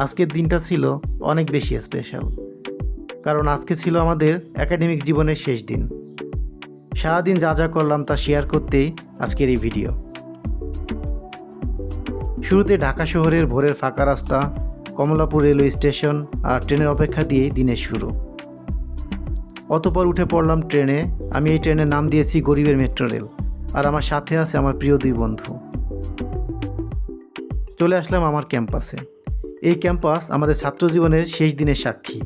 আজকের দিনটা ছিল অনেক বেশি স্পেশাল, কারণ আজকে ছিল আমাদের একাডেমিক জীবনের শেষ দিন। সারাদিন যা যা করলাম তা শেয়ার করতেই আজকের এই ভিডিও। শুরুতে ঢাকা শহরের ভোরের ফাঁকা রাস্তা, কমলাপুর রেলওয়ে স্টেশন আর ট্রেনের অপেক্ষা দিয়েই দিনের শুরু। অতঃপর উঠে পড়লাম ট্রেনে। আমি এই ট্রেনের নাম দিয়েছি গরিবের মেট্রো রেল, আর আমার সাথে আছে আমার প্রিয় দুই বন্ধু। চলে আসলাম আমার ক্যাম্পাসে। এই ক্যাম্পাস আমাদের ছাত্র জীবনের শেষ দিনের সাক্ষী।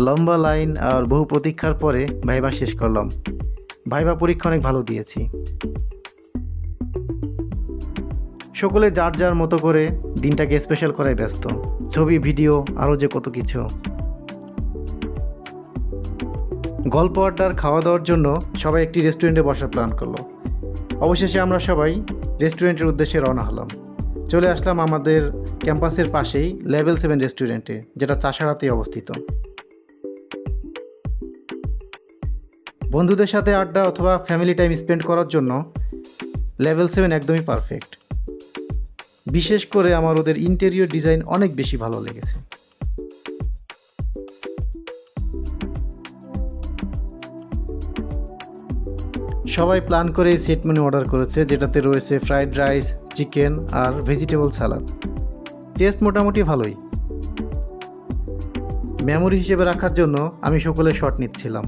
লম্বা লাইন আর বহু প্রতীক্ষার পরে ভাইবা শেষ করলাম। ভাইবা পরীক্ষা অনেক ভালো দিয়েছি। সকলে যার যার মতো করে দিনটাকে স্পেশাল করায় ব্যস্ত। ছবি, ভিডিও, আরও যে কত কিছু। গল্প আড্ডার খাওয়া দাওয়ার জন্য সবাই একটি রেস্টুরেন্টে বসার প্ল্যান করলো। অবশেষে আমরা সবাই রেস্টুরেন্টের উদ্দেশ্যে রওনা হলাম। চলে আসলাম আমাদের ক্যাম্পাসের পাশেই লেভেল 7 রেস্টুরেন্টে, যেটা চাষাঢ়াতেই অবস্থিত। বন্ধুদের সাথে আড্ডা অথবা ফ্যামিলি টাইম স্পেন্ড করার জন্য লেভেল 7 একদমই পারফেক্ট। বিশেষ করে আমার ওদের ইন্টেরিয়র ডিজাইন অনেক বেশি ভালো লেগেছে। সবাই প্ল্যান করে সেট মেনু অর্ডার করেছে, যেটাতে রয়েছে ফ্রাইড রাইস, চিকেন আর ভেজিটেবল সালাদ। টেস্ট মোটামুটি ভালোই। মেমোরি হিসেবে রাখার জন্য আমি সকলের শট নিচ্ছিলাম।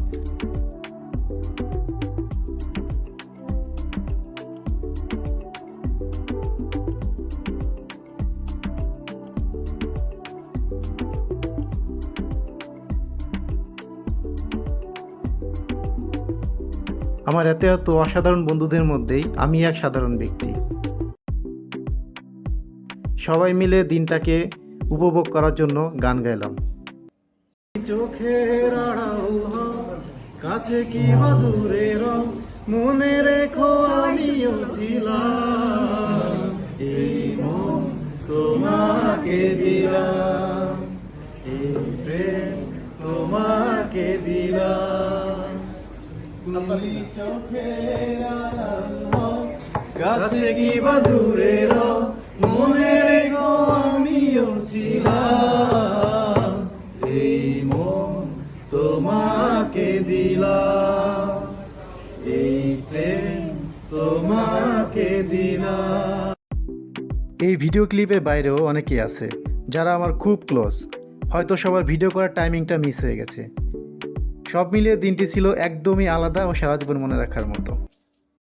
আমার এত এত অসাধারণ বন্ধুদের মধ্যেই আমি এক সাধারণ ব্যক্তি। সবাই মিলে দিনটাকে উপভোগ করার জন্য গান গাইলাম। চোখের আড়াল হও, কাছে কি বা দূরে রও, মনে রেখো আমিও ছিলাম, এই মন তোমাকে দিলাম, এই প্রেম তোমাকে দিলাম। তুমি চোখের আড়াল হও, কাছে কি বা দূরে রও, মনে রেখো আমিও ছিলাম, এই মন তোমাকে দিলাম, এই প্রেম তোমাকে দিলাম। এই ভিডিও ক্লিপের বাইরেও অনেকেই আছে যারা আমার খুব ক্লোজ। হয়তো সবার ভিডিও করার টাইমিংটা মিস হয়ে গেছে। সব মিলিয়ে দিনটি ছিল একদমই আলাদা ও সারা জীবন মনে রাখার মতো।